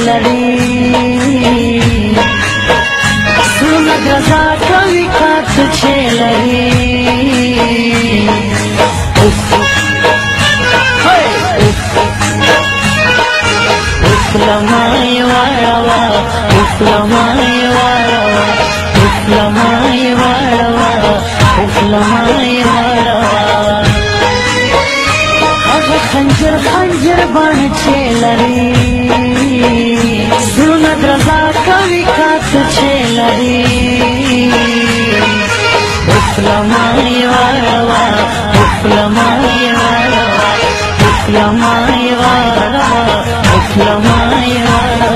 لري زړونه ګرځا کوي کاته چې لري لمای واړه لمای واړه لمای واړه لمای واړه هغه خنجر خنجر باندې چې لري زړونه درزا کوي کاته چې لري لمای واړه لمای واړه لمای واړه لمای واړه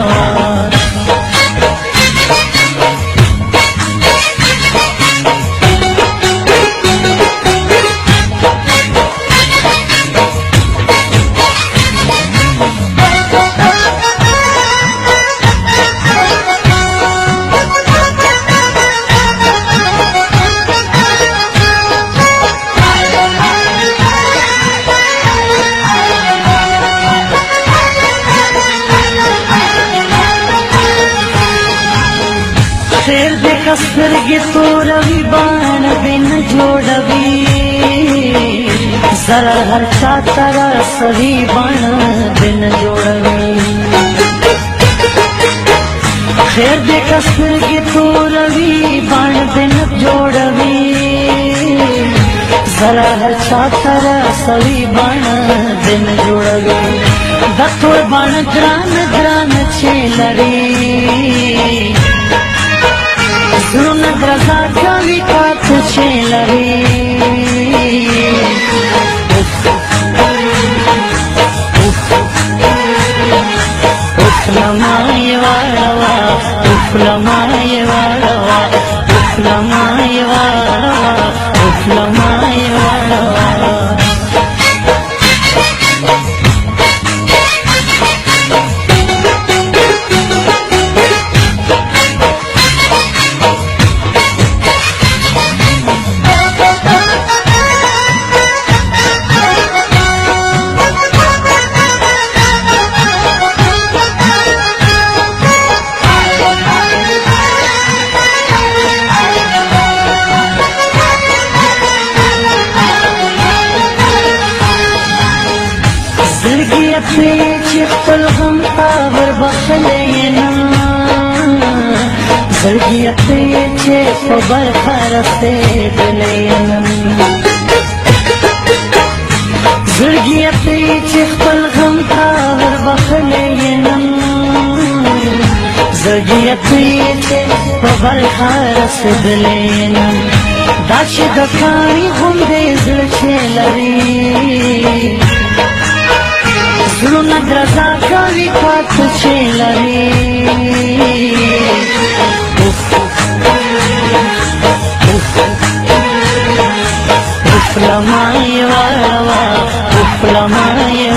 خیر دې کسترګې توروي باڼه دې نه جوړوي ضرر هر چا ته رسوي باڼه دې نه جوړوي خیر دې کسترګې توروي باڼه دې نه جوړوي ضرر هر چا ته رسوي باڼه دې نه جوړوي دا ټول باڼه ګران ګران چې لري زړونه درزا کوي کاته چې لري لمای واړه لمای واړه لمای واړه لمای واړه چې خپل غم تا وربخلی نه زړګیت یې چې په برخه رسېدلی یم زړګیت یې چې خپل غم تا وربخلی یم زړګیت یې چې په برخه رسېدلی یم دا چې د کاڼي غوندې زړه چې لري زړونه درزا کوي کاته چې لري لمای واړه لمای